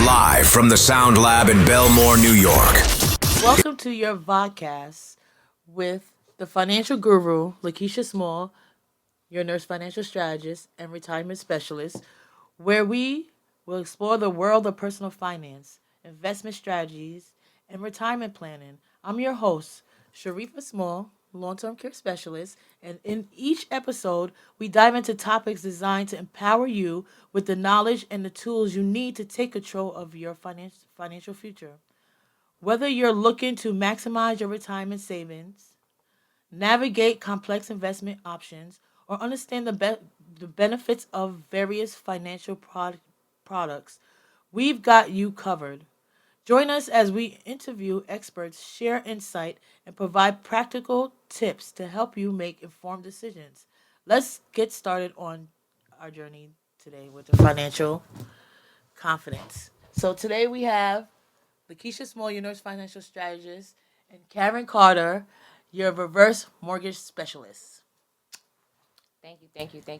Live from the Sound Lab in Belmore, New York. Welcome to your vodcast with the financial guru, Lakeisha Small, your nurse financial strategist and retirement specialist, where we will explore the world of personal finance, investment strategies, and retirement planning. I'm your host, Sharifa Small, long term care specialist, and in each episode, we dive into topics designed to empower you with the knowledge and the tools you need to take control of your financial future. Whether you're looking to maximize your retirement savings, navigate complex investment options, or understand the benefits of various financial products, we've got you covered. Join us as we interview experts, share insight, and provide practical tips to help you make informed decisions. Let's get started on our journey today with the financial confidence. So today we have Lakeisha Small, your nurse financial strategist, and Karen Carter, your reverse mortgage specialist. Thank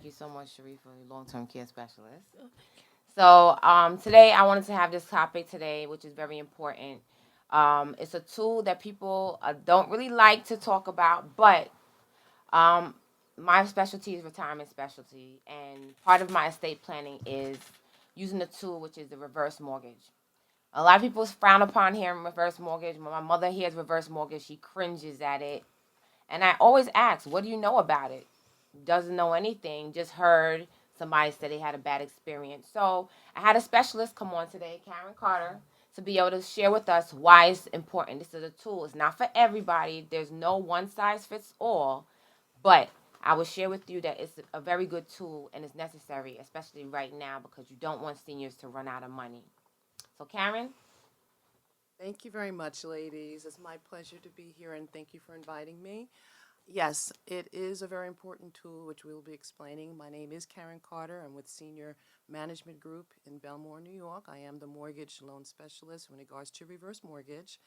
you so much, Sharifa, long-term care specialist. So today I wanted to have this topic today, which is very important. It's a tool that people don't really like to talk about, but um, my specialty is retirement specialty, and part of my estate planning is using the tool, which is the reverse mortgage. A lot of people frown upon hearing reverse mortgage. When my mother hears reverse mortgage, she cringes at it. And I always ask, what do you know about it? Doesn't know anything, just heard somebody say they had a bad experience. So I had a specialist come on today, Karen Carter, to be able to share with us why it's important. This is a tool. It's not for everybody. There's no one size fits all, but I will share with you that it's a very good tool and it's necessary, especially right now because you don't want seniors to run out of money. So Karen? Thank you very much, ladies. It's my pleasure to be here and thank you for inviting me. Yes, it is a very important tool which we will be explaining. My name is Karen Carter. I'm with Senior Management Group in Belmore, New York. I am the mortgage loan specialist in regards to reverse mortgage.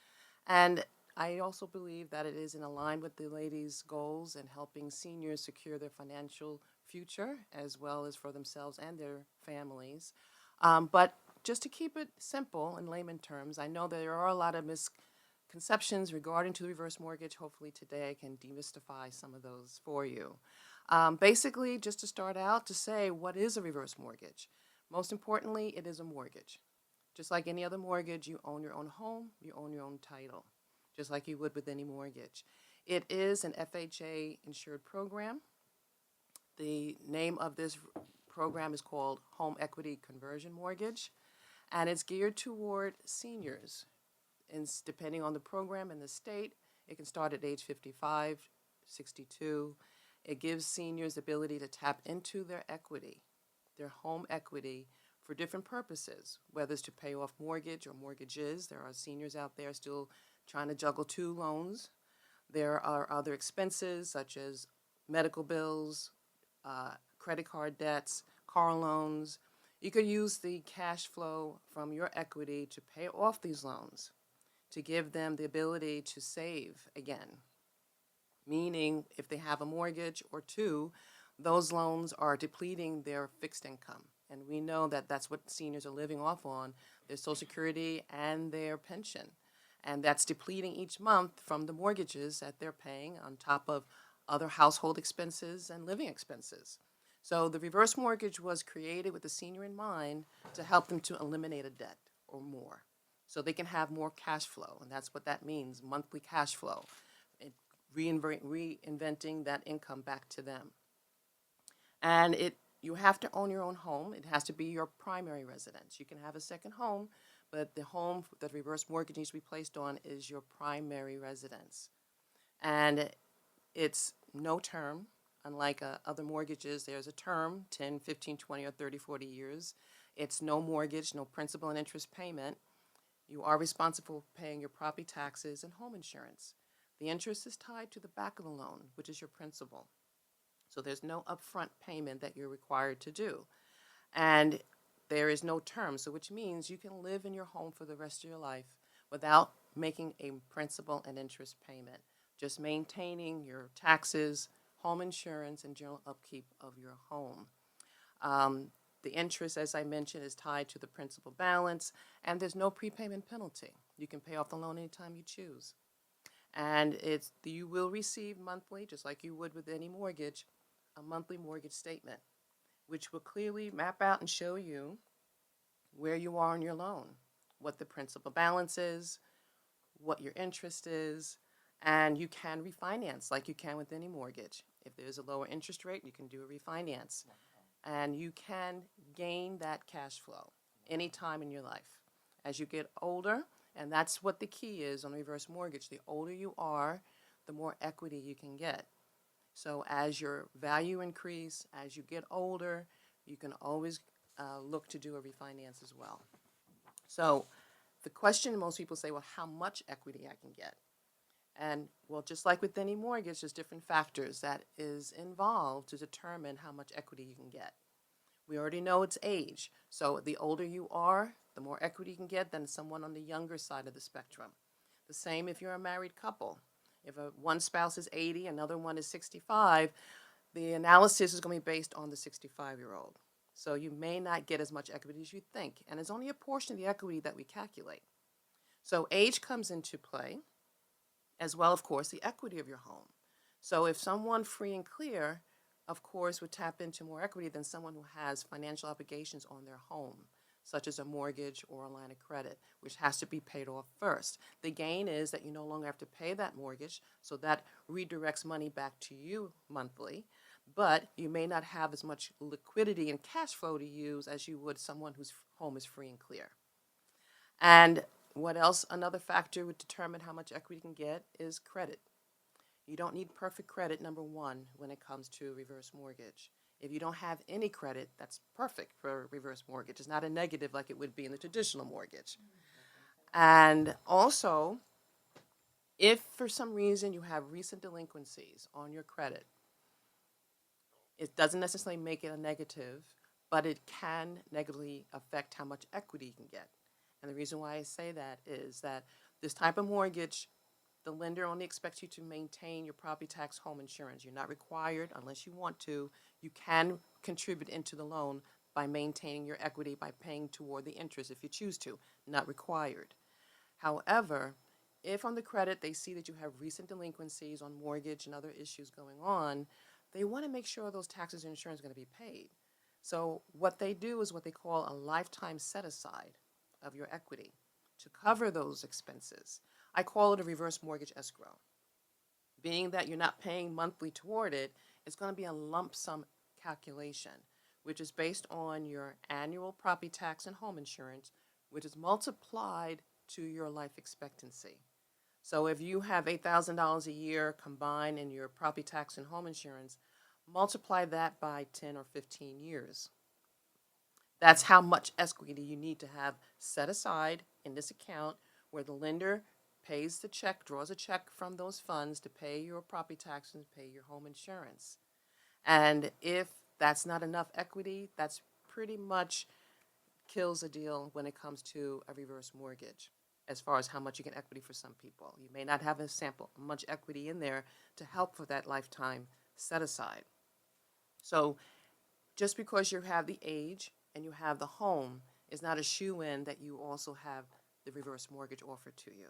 And I also believe that it is in line with the ladies' goals in helping seniors secure their financial future as well as for themselves and their families. But just to keep it simple in layman terms, I know there are a lot of misconceptions regarding to the reverse mortgage. Hopefully today I can demystify some of those for you. Basically, just to start out, to say what is a reverse mortgage? Most importantly, it is a mortgage. Just like any other mortgage, you own your own home, you own your own title, just like you would with any mortgage. It is an FHA insured program. The name of this program is called Home Equity Conversion Mortgage, and it's geared toward seniors. And depending on the program and the state, it can start at age 55, 62. It gives seniors the ability to tap into their equity, their home equity, for different purposes, whether it's to pay off mortgage or mortgages. There are seniors out there still trying to juggle two loans. There are other expenses such as medical bills, credit card debts, car loans. You could use the cash flow from your equity to pay off these loans, to give them the ability to save again. Meaning, if they have a mortgage or two, those loans are depleting their fixed income. And we know that that's what seniors are living off on, their Social Security and their pension. And that's depleting each month from the mortgages that they're paying on top of other household expenses and living expenses. So the reverse mortgage was created with the senior in mind to help them to eliminate a debt or more, so they can have more cash flow. And that's what that means, monthly cash flow, reinventing that income back to them. And you have to own your own home. It has to be your primary residence. You can have a second home, but the home that reverse mortgage needs to be placed on is your primary residence. And it's no term. Unlike other mortgages, there's a term, 10, 15, 20, or 30, 40 years. It's no mortgage, no principal and interest payment. You are responsible for paying your property taxes and home insurance. The interest is tied to the back of the loan, which is your principal. So there's no upfront payment that you're required to do. And there is no term, so which means you can live in your home for the rest of your life without making a principal and interest payment, just maintaining your taxes, home insurance, and general upkeep of your home. The interest, as I mentioned, is tied to the principal balance, and there's no prepayment penalty. You can pay off the loan anytime you choose. And you will receive monthly, just like you would with any mortgage, a monthly mortgage statement, which will clearly map out and show you where you are on your loan, what the principal balance is, what your interest is, and you can refinance like you can with any mortgage. If there's a lower interest rate, you can do a refinance. And you can gain that cash flow anytime in your life. As you get older, and that's what the key is on reverse mortgage, the older you are, the more equity you can get. So as your value increase, as you get older, you can always look to do a refinance as well. So the question most people say, well, how much equity I can get? And well, just like with any mortgage, there's different factors that is involved to determine how much equity you can get. We already know it's age. So the older you are, the more equity you can get than someone on the younger side of the spectrum. The same if you're a married couple. If one spouse is 80, another one is 65, the analysis is going to be based on the 65-year-old. So you may not get as much equity as you think. And it's only a portion of the equity that we calculate. So age comes into play, as well, of course, the equity of your home. So if someone free and clear, of course, would tap into more equity than someone who has financial obligations on their home, such as a mortgage or a line of credit, which has to be paid off first. The gain is that you no longer have to pay that mortgage, so that redirects money back to you monthly, but you may not have as much liquidity and cash flow to use as you would someone whose home is free and clear. And what else? Another factor would determine how much equity you can get is credit. You don't need perfect credit, number one, when it comes to reverse mortgage. If you don't have any credit, that's perfect for a reverse mortgage. It's not a negative like it would be in the traditional mortgage. And also, if for some reason you have recent delinquencies on your credit, it doesn't necessarily make it a negative, but it can negatively affect how much equity you can get. And the reason why I say that is that this type of mortgage, the lender only expects you to maintain your property tax, home insurance. You're not required, unless you want to. You can contribute into the loan by maintaining your equity by paying toward the interest if you choose to, not required. However, if on the credit they see that you have recent delinquencies on mortgage and other issues going on, they want to make sure those taxes and insurance are going to be paid. So what they do is what they call a lifetime set-aside of your equity to cover those expenses. I call it a reverse mortgage escrow. Being that you're not paying monthly toward it, it's going to be a lump sum calculation, which is based on your annual property tax and home insurance, which is multiplied to your life expectancy. So if you have $8,000 a year combined in your property tax and home insurance, multiply that by 10 or 15 years. That's how much equity you need to have set aside in this account where the lender pays the check, draws a check from those funds to pay your property taxes and pay your home insurance. And if that's not enough equity, that's pretty much kills a deal when it comes to a reverse mortgage, as far as how much you can equity for some people. You may not have much equity in there to help for that lifetime set aside. So just because you have the age and you have the home is not a shoe-in that you also have the reverse mortgage offered to you.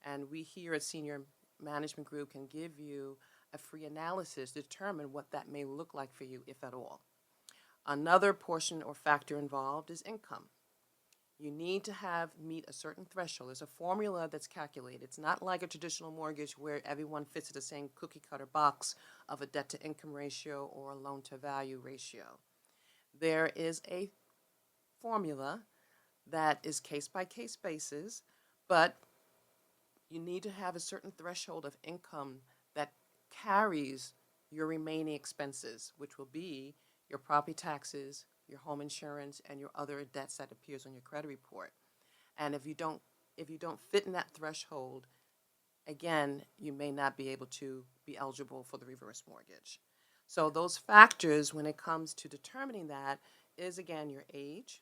And we here at Senior Management Group can give you a free analysis to determine what that may look like for you, if at all. Another portion or factor involved is income. You need to meet a certain threshold. There's a formula that's calculated. It's not like a traditional mortgage where everyone fits in the same cookie cutter box of a debt to income ratio or a loan to value ratio. There is a formula that is case by case basis, but you need to have a certain threshold of income that carries your remaining expenses, which will be your property taxes, your home insurance, and your other debts that appears on your credit report. And if you don't fit in that threshold, again, you may not be able to be eligible for the reverse mortgage. So those factors, when it comes to determining that, is again your age.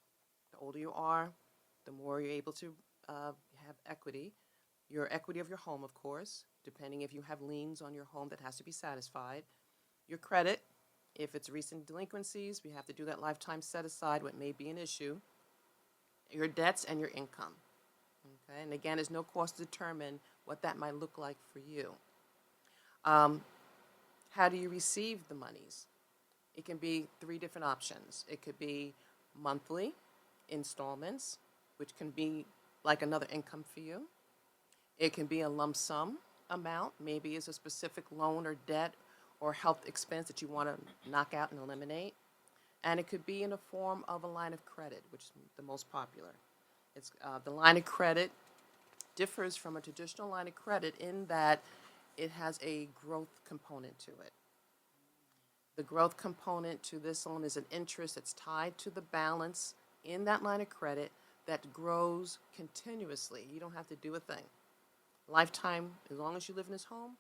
The older you are, the more you're able to have equity. Your equity of your home, of course, depending if you have liens on your home that has to be satisfied. Your credit, If it's recent delinquencies, we have to do that lifetime set aside, what may be an issue, your debts and your income. Okay? And again, there's no cost to determine what that might look like for you. How do you receive the monies? It can be three different options. It could be monthly installments, which can be like another income for you. It can be a lump sum amount, maybe it's a specific loan or debt or health expense that you want to knock out and eliminate. And it could be in the form of a line of credit, which is the most popular. It's the line of credit differs from a traditional line of credit in that it has a growth component to it. The growth component to this loan is an interest that's tied to the balance in that line of credit that grows continuously. You don't have to do a thing. Lifetime, as long as you live in this home,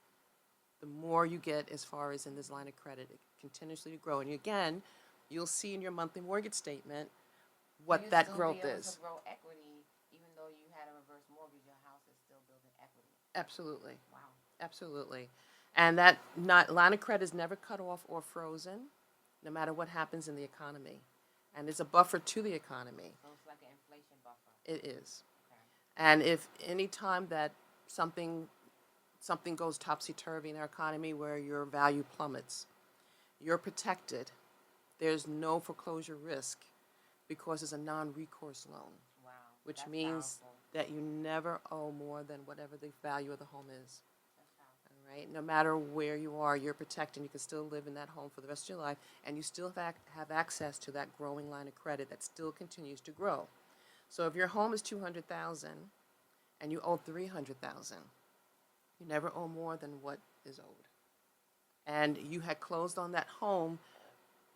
the more you get as far as in this line of credit, it continuously grow. And again, you'll see in your monthly mortgage statement what that growth is. To grow equity, even though you had a reverse mortgage, your house is still building equity. Absolutely. Wow. Absolutely. And that line of credit is never cut off or frozen, no matter what happens in the economy. And it's a buffer to the economy. So it's like an inflation buffer. It is. Okay. And if any time that something goes topsy-turvy in our economy where your value plummets, you're protected. There's no foreclosure risk because it's a non-recourse loan. Wow. Which That's means powerful. that you never owe more than whatever the value of the home is. That's powerful. All right? No matter where you are, you're protected. You can still live in that home for the rest of your life, and you still have access to that growing line of credit that still continues to grow. So if your home is $200,000 and you owe $300,000, you never owe more than what is owed. And you had closed on that home,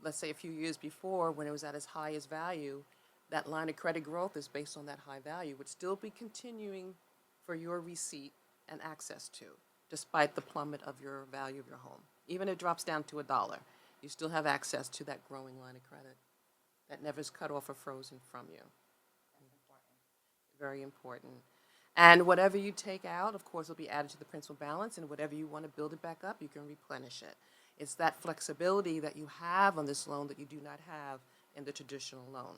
let's say a few years before when it was at its highest value, that line of credit growth is based on that high value, would still be continuing for your receipt and access to, despite the plummet of your value of your home. Even if it drops down to $1, you still have access to that growing line of credit that never is cut off or frozen from you. That's important. Very important. And whatever you take out, of course, will be added to the principal balance, and whatever you want to build it back up, you can replenish it. It's that flexibility that you have on this loan that you do not have in the traditional loan.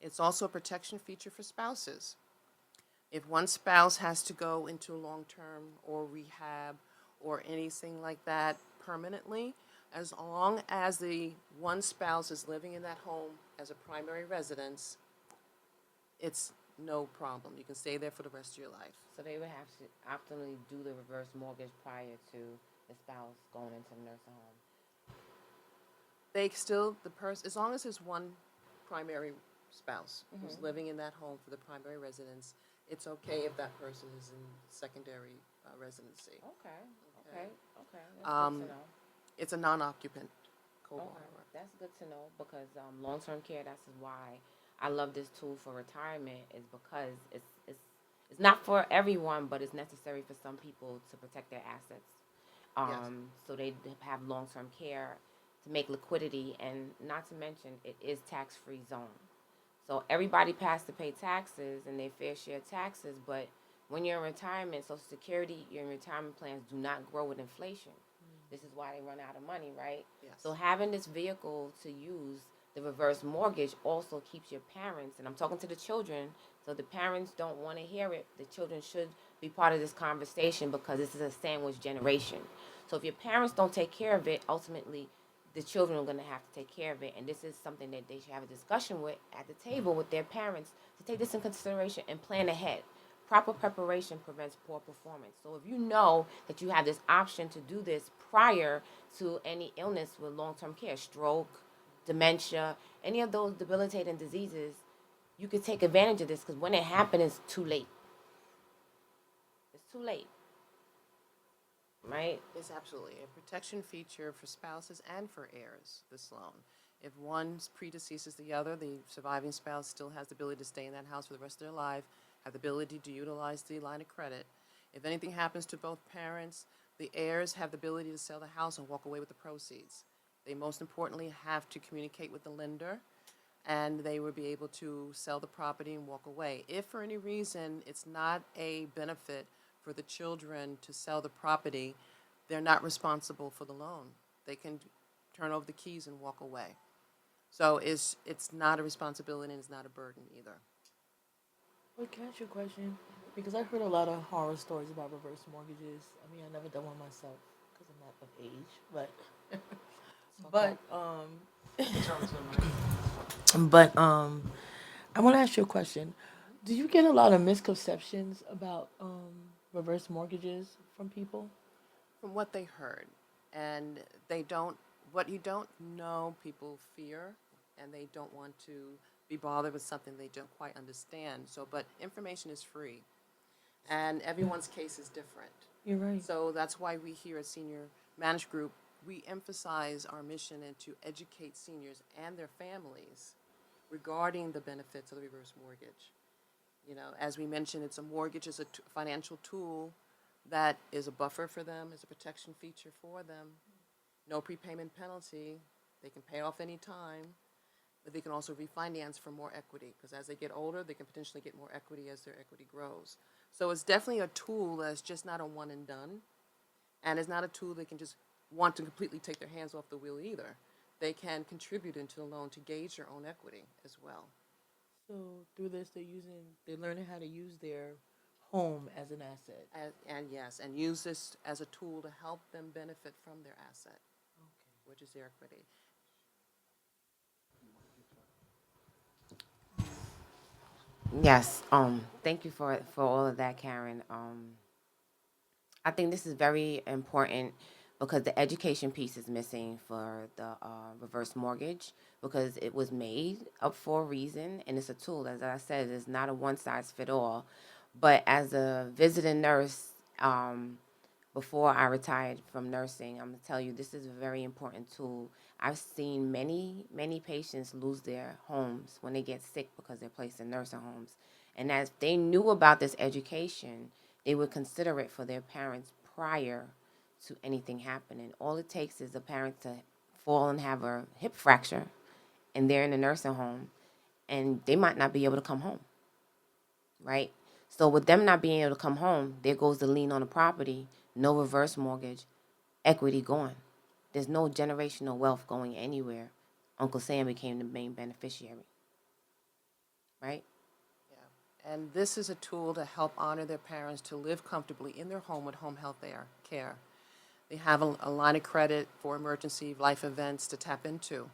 It's also a protection feature for spouses. If one spouse has to go into long-term or rehab or anything like that permanently, as long as the one spouse is living in that home as a primary residence, it's no problem. You can stay there for the rest of your life. So they would have to optimally do the reverse mortgage prior to the spouse going into the nursing home. They still, as long as there's one primary spouse who's living in that home for the primary residence, it's okay if that person is in secondary residency. Okay. That's good to know. It's a non-occupant co-borrower. Okay, that's good to know because long-term care. That's why I love this tool for retirement. Is because it's not for everyone, but it's necessary for some people to protect their assets. Yes. So they have long-term care to make liquidity, and not to mention it is tax-free zone. So everybody has to pay taxes and their fair share of taxes, but when you're in retirement, Social Security, your retirement plans do not grow with inflation. This is why they run out of money, right? Yes. So having this vehicle to use, the reverse mortgage, also keeps your parents, and I'm talking to the children, so the parents don't want to hear it. The children should be part of this conversation because this is a sandwich generation. So if your parents don't take care of it, ultimately the children are going to have to take care of it, and this is something that they should have a discussion with at the table with their parents to take this in consideration and plan ahead. Proper preparation prevents poor performance. So if you know that you have this option to do this prior to any illness with long-term care, stroke, dementia, any of those debilitating diseases, you could take advantage of this because when it happens, it's too late. It's too late. Right? It's absolutely a protection feature for spouses and for heirs, this loan. If one predeceases the other, the surviving spouse still has the ability to stay in that house for the rest of their life, have the ability to utilize the line of credit. If anything happens to both parents, the heirs have the ability to sell the house and walk away with the proceeds. They most importantly have to communicate with the lender, and they will be able to sell the property and walk away. If for any reason it's not a benefit for the children to sell the property, they're not responsible for the loan. They can turn over the keys and walk away. So it's not a responsibility and it's not a burden either. But can I ask you a question? Because I heard a lot of horror stories about reverse mortgages. I mean, I never done one myself because I'm not of age. But but I want to ask you a question. Do you get a lot of misconceptions about reverse mortgages from people? From what they heard, and they don't, what you don't know, people fear, and they don't want to be bothered with something they don't quite understand. So, but information is free, and everyone's case is different. You're right. So that's why we here at Senior Managed Group, we emphasize our mission and to educate seniors and their families regarding the benefits of the reverse mortgage. You know, as we mentioned, it's a mortgage is a financial tool that is a buffer for them, is a protection feature for them. No prepayment penalty. They can pay off any time, but they can also refinance for more equity because as they get older, they can potentially get more equity as their equity grows. So it's definitely a tool that's just not a one and done, and it's not a tool they can just want to completely take their hands off the wheel either. They can contribute into the loan to gauge their own equity as well. So through this, they're learning how to use their home as an asset. And yes, and use this as a tool to help them benefit from their asset, which is their equity. Yes. Thank you for all of that, Karen. I think this is very important because the education piece is missing for the reverse mortgage because it was made up for a reason and it's a tool. As I said, it's not a one size fit all. But as a visiting nurse, before I retired from nursing, I'm gonna tell you this is a very important tool. I've seen many patients lose their homes when they get sick because they're placed in nursing homes. And as they knew about this education, they would consider it for their parents prior to anything happening. All it takes is a parent to fall and have a hip fracture, and they're in a nursing home, and they might not be able to come home, right? So with them not being able to come home, there goes the lien on the property, no reverse mortgage, equity gone. There's no generational wealth going anywhere. Uncle Sam became the main beneficiary, right? Yeah. And this is a tool to help honor their parents to live comfortably in their home with home health care. They have a line of credit for emergency life events to tap into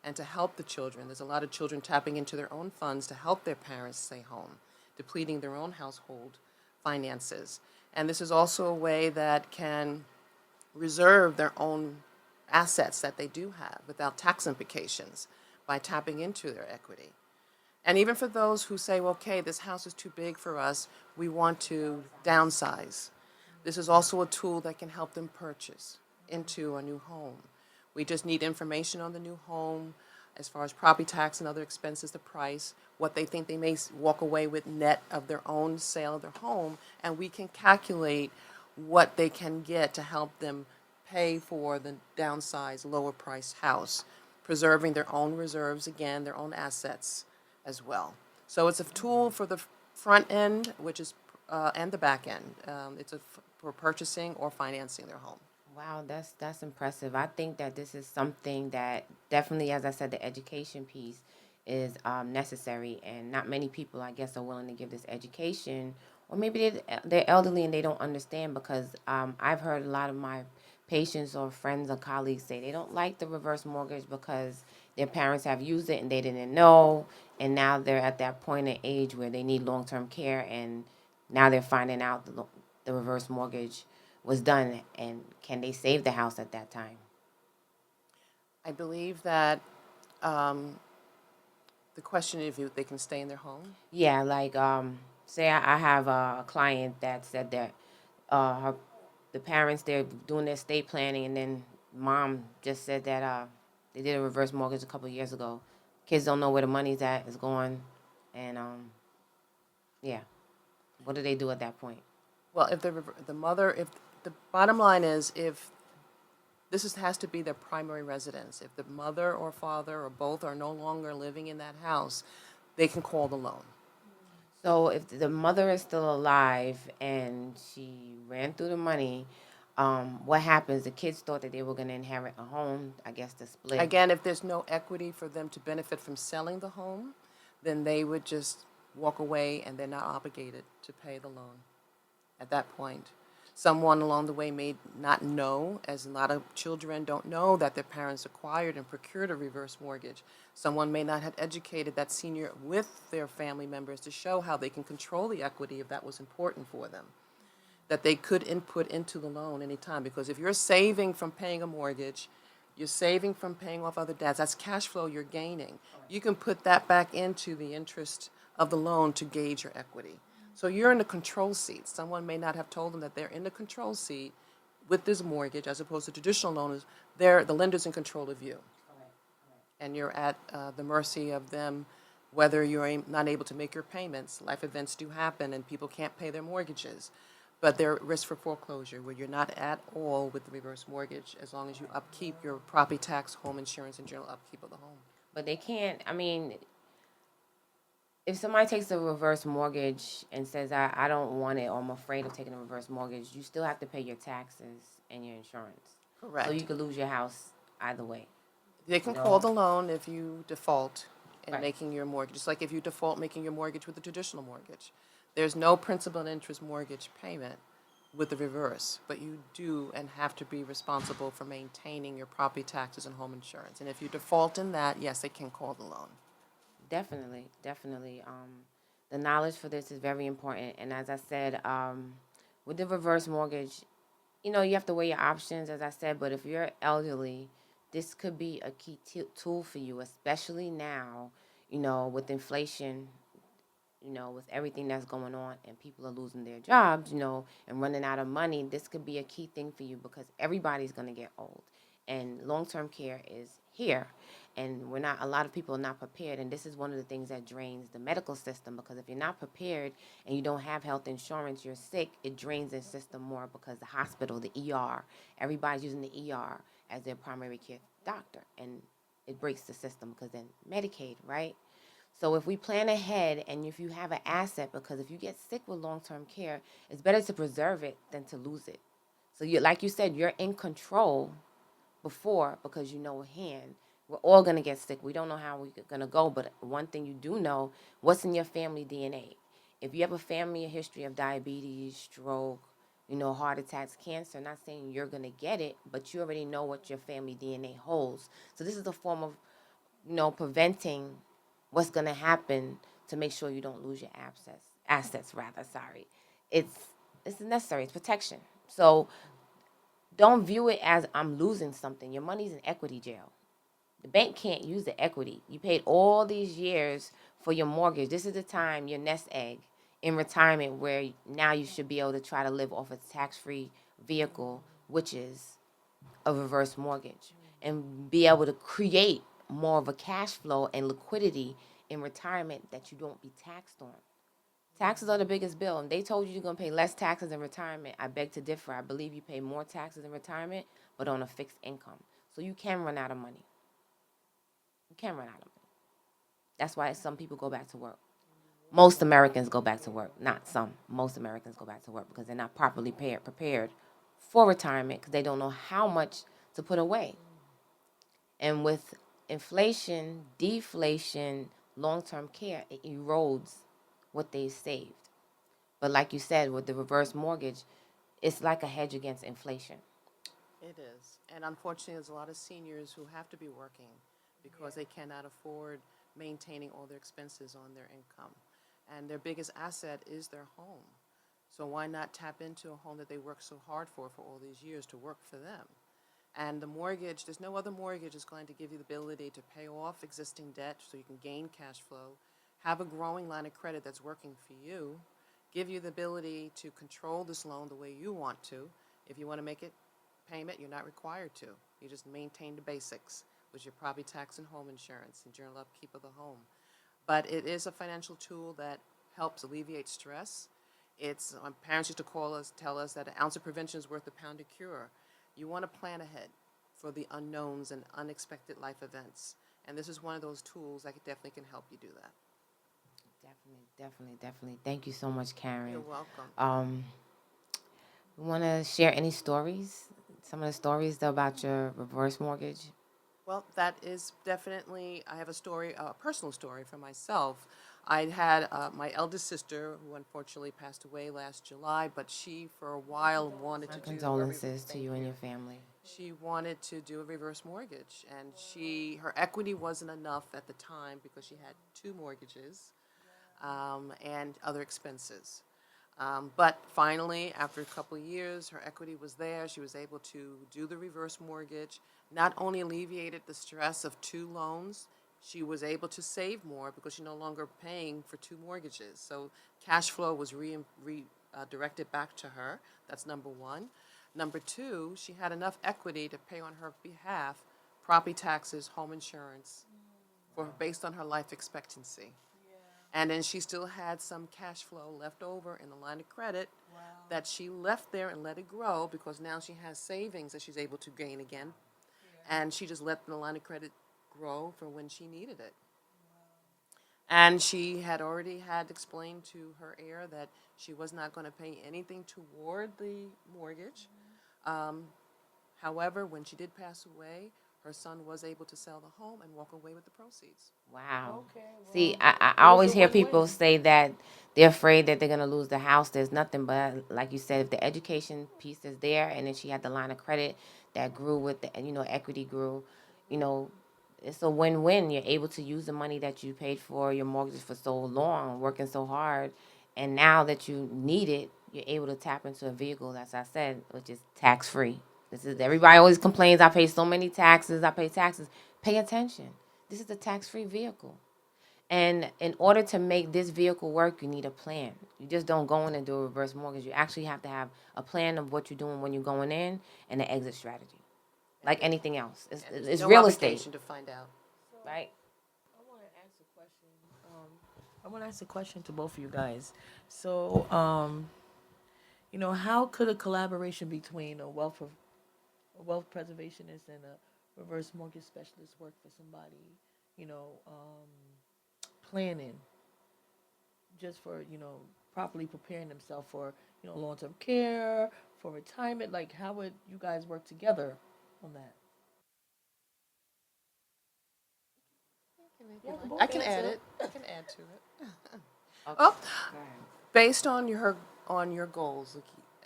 and to help the children. There's a lot of children tapping into their own funds to help their parents stay home, depleting their own household finances. And this is also a way that can reserve their own assets that they do have without tax implications by tapping into their equity. And even for those who say, well, okay, this house is too big for us, we want to downsize. This is also a tool that can help them purchase into a new home. We just need information on the new home as far as property tax and other expenses, the price, what they think they may walk away with net of their own sale of their home, and we can calculate what they can get to help them pay for the downsized, lower priced house, preserving their own reserves, again, their own assets as well. So it's a tool for the front end, which is, and the back end. For purchasing or financing their home. Wow, that's impressive. I think that this is something that definitely, as I said, the education piece is necessary, and not many people, I guess, are willing to give this education, or maybe they're elderly and they don't understand because I've heard a lot of my patients or friends or colleagues say they don't like the reverse mortgage because their parents have used it and they didn't know, and now they're at that point in age where they need long-term care, and now they're finding out the reverse mortgage was done, and can they save the house at that time? I believe that the question is if they can stay in their home. Yeah, like say I have a client that said that the parents they're doing their estate planning, and then mom just said that they did a reverse mortgage a couple of years ago. Kids don't know where the money's at, it's going, and yeah, what do they do at that point? Well, if the mother, if the bottom line is if has to be their primary residence. If the mother or father or both are no longer living in that house, they can call the loan. So if the mother is still alive and she ran through the money, what happens? The kids thought that they were going to inherit a home. I guess the split. Again, if there's no equity for them to benefit from selling the home, then they would just walk away and they're not obligated to pay the loan at that point. Someone along the way may not know, as a lot of children don't know, that their parents acquired and procured a reverse mortgage. Someone may not have educated that senior with their family members to show how they can control the equity if that was important for them, that they could input into the loan anytime. Because if you're saving from paying a mortgage, you're saving from paying off other debts, that's cash flow you're gaining. You can put that back into the interest of the loan to gauge your equity. So you're in the control seat. Someone may not have told them that they're in the control seat with this mortgage, as opposed to traditional loans. The lender's in control of you. And you're at the mercy of them, whether you're not able to make your payments. Life events do happen and people can't pay their mortgages. But they're at risk for foreclosure, where you're not at all with the reverse mortgage as long as you upkeep your property tax, home insurance, and general upkeep of the home. But they can't, I mean, if somebody takes a reverse mortgage and says, I don't want it, or I'm afraid of taking a reverse mortgage, you still have to pay your taxes and your insurance. Correct. So you could lose your house either way. They can call the loan if you default in Right. making your mortgage, just like if you default making your mortgage with a traditional mortgage. There's no principal and interest mortgage payment with the reverse, but you do and have to be responsible for maintaining your property taxes and home insurance. And if you default in that, yes, they can call the loan. Definitely, definitely. The knowledge for this is very important. And as I said, with the reverse mortgage, you have to weigh your options, as I said. But if you're elderly, this could be a key tool for you, especially now, with inflation, with everything that's going on and people are losing their jobs, and running out of money. This could be a key thing for you because everybody's going to get old. And long-term care is here. And a lot of people are not prepared. And this is one of the things that drains the medical system, because if you're not prepared and you don't have health insurance, you're sick, it drains the system more, because the hospital, the ER, everybody's using the ER as their primary care doctor. And it breaks the system, because then Medicaid, right? So if we plan ahead, and if you have an asset, because if you get sick with long-term care, it's better to preserve it than to lose it. So like you said, you're in control before, because you know hand. We're all going to get sick. We don't know how we're going to go, but one thing you do know, what's in your family DNA. If you have a family history of diabetes, stroke, heart attacks, cancer, not saying you're going to get it, but you already know what your family DNA holds. So this is a form of, preventing what's going to happen to make sure you don't lose your assets. It's necessary. It's protection. So don't view it as I'm losing something. Your money's in equity jail. The bank can't use the equity. You paid all these years for your mortgage. This is the time, your nest egg in retirement, where now you should be able to try to live off a tax-free vehicle, which is a reverse mortgage, and be able to create more of a cash flow and liquidity in retirement that you don't be taxed on. Taxes are the biggest bill, and they told you you're going to pay less taxes in retirement. I beg to differ. I believe you pay more taxes in retirement, but on a fixed income. So you can run out of money. You can run out of money. That's why some people go back to work. Most Americans go back to work. Not some. Most Americans go back to work because they're not properly prepared for retirement, because they don't know how much to put away. And with inflation, deflation, long-term care, it erodes what they saved. But like you said, with the reverse mortgage, it's like a hedge against inflation. It is. And unfortunately, there's a lot of seniors who have to be working because they cannot afford maintaining all their expenses on their income. And their biggest asset is their home. So why not tap into a home that they worked so hard for all these years to work for them? And the mortgage, there's no other mortgage is going to give you the ability to pay off existing debt so you can gain cash flow, have a growing line of credit that's working for you, give you the ability to control this loan the way you want to. If you want to make it payment, you're not required to. You just maintain the basics, which is your property tax and home insurance and general upkeep of the home. But it is a financial tool that helps alleviate stress. It's parents used to tell us that an ounce of prevention is worth a pound of cure. You want to plan ahead for the unknowns and unexpected life events. And this is one of those tools that definitely can help you do that. Definitely. Thank you so much, Karen. You're welcome. You want to share any stories? Some of the stories about your reverse mortgage? Well, that is definitely, I have a story, a personal story for myself. I had my eldest sister, who unfortunately passed away last July, but she, for a while, wanted My to do condolences to thank you and you. your family. She wanted to do a reverse mortgage, and her equity wasn't enough at the time because she had two mortgages and other expenses. But finally, after a couple of years, her equity was there. She was able to do the reverse mortgage. Not only alleviated the stress of two loans, she was able to save more because she's no longer paying for two mortgages. So cash flow was directed back to her. That's number one. Number two, she had enough equity to pay on her behalf property taxes, home insurance, for based on her life expectancy. And then she still had some cash flow left over in the line of credit that she left there and let it grow because now she has savings that she's able to gain again. And she just let the line of credit grow for when she needed it. And she had already had explained to her heir that she was not going to pay anything toward the mortgage. Um, However, when she did pass away, her son was able to sell the home and walk away with the proceeds. Wow. Okay, See, well, I it was always a hear people win-win. say that they're afraid that they're going to lose the house. There's nothing but, like you said, if the education piece is there and then she had the line of credit that grew with the, equity grew, you know, it's a win-win. You're able to use the money that you paid for your mortgage for so long, working so hard. And now that you need it, you're able to tap into a vehicle, as I said, which is tax-free. This is everybody always complains, I pay so many taxes, I pay taxes. Pay attention. This is a tax-free vehicle. And in order to make this vehicle work, you need a plan. You just don't go in and do a reverse mortgage. You actually have to have a plan of what you're doing when you're going in and an exit strategy. Like anything else. And there's It's no real estate, obligation to find out. right? I want to ask a question. I want to ask a question to both of you guys. So, how could a collaboration between a wealth preservationist and a reverse mortgage specialist work for somebody? Planning just for properly preparing themselves for long term care, for retirement. Like, how would you guys work together on that? Yeah, can I both can add answer. it. I can add to it. Okay. Well, Go ahead. based on your goals,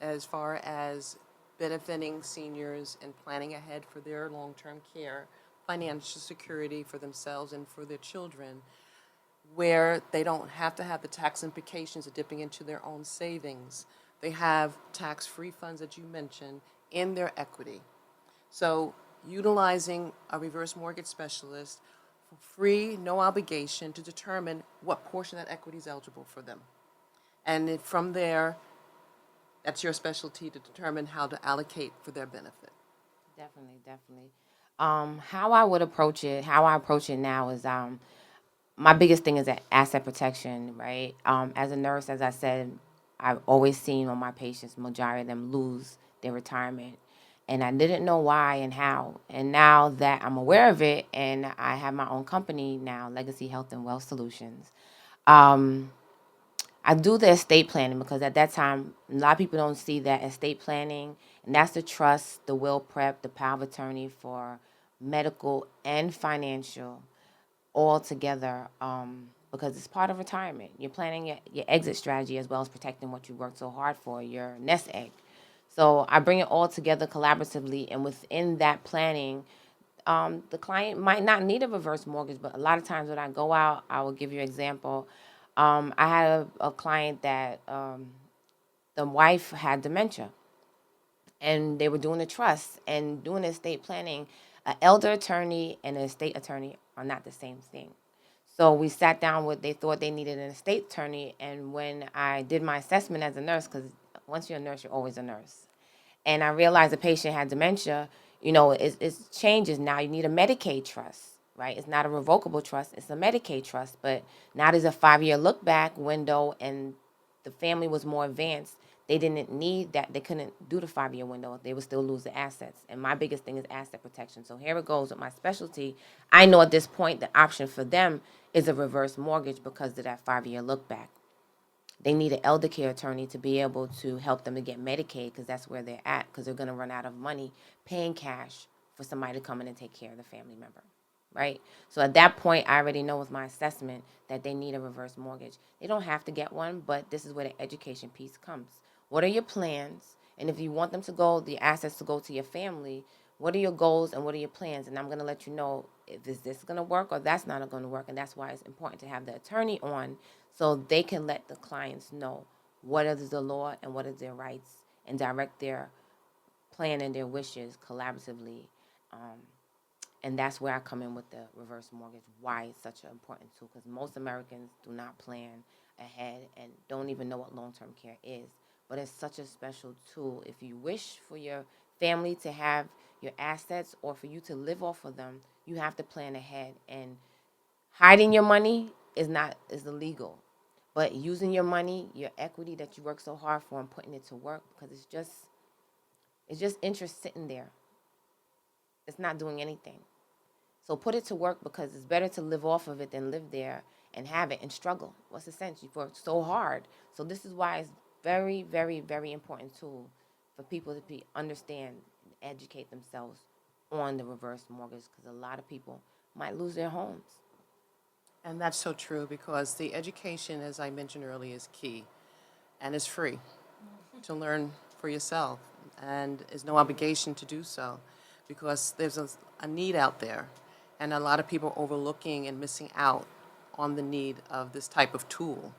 as far as benefiting seniors and planning ahead for their long-term care, financial security for themselves and for their children, where they don't have to have the tax implications of dipping into their own savings. They have tax-free funds that you mentioned in their equity. So utilizing a reverse mortgage specialist for free, no obligation to determine what portion of that equity is eligible for them. And from there, that's your specialty to determine how to allocate for their benefit. Definitely, definitely. How I would approach it, how I approach it now is my biggest thing is that asset protection, right? As a nurse, as I said, I've always seen on my patients, majority of them lose their retirement. And I didn't know why and how. And now that I'm aware of it and I have my own company now, Legacy Health and Wealth Solutions, um, I do the estate planning because at that time, a lot of people don't see that estate planning, and that's the trust, the will prep, the power of attorney for medical and financial all together because it's part of retirement. You're planning your exit strategy as well as protecting what you worked so hard for, your nest egg. So I bring it all together collaboratively, and within that planning, the client might not need a reverse mortgage, but a lot of times when I go out, I will give you an example. I had a client that the wife had dementia, and they were doing a trust and doing estate planning. An elder attorney and an estate attorney are not the same thing. So we sat down with, they thought they needed an estate attorney. And when I did my assessment as a nurse, because once you're a nurse, you're always a nurse. And I realized the patient had dementia, it's changes now. You need a Medicaid trust, right? It's not a revocable trust, it's a Medicaid trust. But now there's a 5-year look back window, and the family was more advanced. They didn't need that. They couldn't do the 5-year window. They would still lose the assets. And my biggest thing is asset protection. So here it goes with my specialty. I know at this point the option for them is a reverse mortgage because of that 5-year look back. They need an elder care attorney to be able to help them to get Medicaid because that's where they're at, because they're going to run out of money paying cash for somebody to come in and take care of the family member, right? So at that point, I already know with my assessment that they need a reverse mortgage. They don't have to get one, but this is where the education piece comes. What are your plans? And if you want them to go, the assets to go to your family, what are your goals and what are your plans? And I'm going to let you know if is this going to work or that's not going to work. And that's why it's important to have the attorney on so they can let the clients know what is the law and what is their rights and direct their plan and their wishes collaboratively. Um, and that's where I come in with the reverse mortgage, why it's such an important tool, because most Americans do not plan ahead and don't even know what long-term care is. But it's such a special tool. If you wish for your family to have your assets or for you to live off of them, you have to plan ahead. And hiding your money is illegal. But using your money, your equity that you work so hard for, and putting it to work, because it's just interest sitting there. It's not doing anything. So put it to work, because it's better to live off of it than live there and have it and struggle. What's the sense? You've worked so hard. So this is why it's very, very, very important tool for people to understand and educate themselves on the reverse mortgage, because a lot of people might lose their homes. And that's so true because the education, as I mentioned earlier, is key and is free to learn for yourself and is no obligation to do so because there's a need out there and a lot of people are overlooking and missing out on the need of this type of tool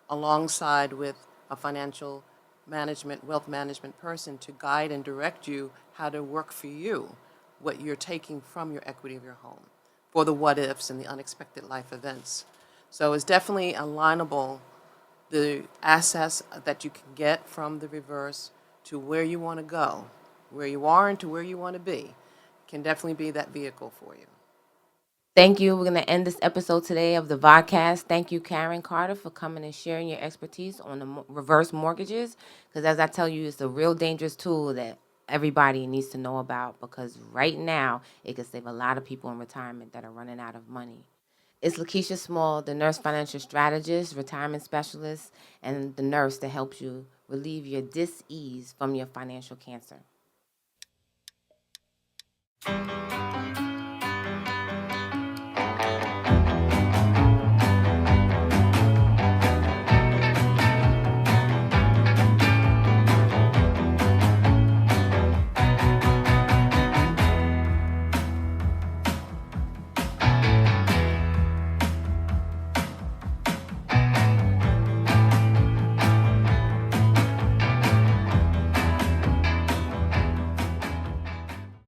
alongside with a financial management, wealth management person to guide and direct you how to work for you, what you're taking from your equity of your home for the what ifs and the unexpected life events. So it's definitely alignable, the assets that you can get from the reverse to where you want to go, where you are and to where you want to be, can definitely be that vehicle for you. Thank you. We're going to end this episode today of the podcast. Thank you, Karen Carter, for coming and sharing your expertise on the reverse mortgages. Because as I tell you, it's a real dangerous tool that everybody needs to know about, because right now it could save a lot of people in retirement that are running out of money. It's Lakeisha Small, the nurse financial strategist, retirement specialist, and the nurse that helps you relieve your dis-ease from your financial cancer.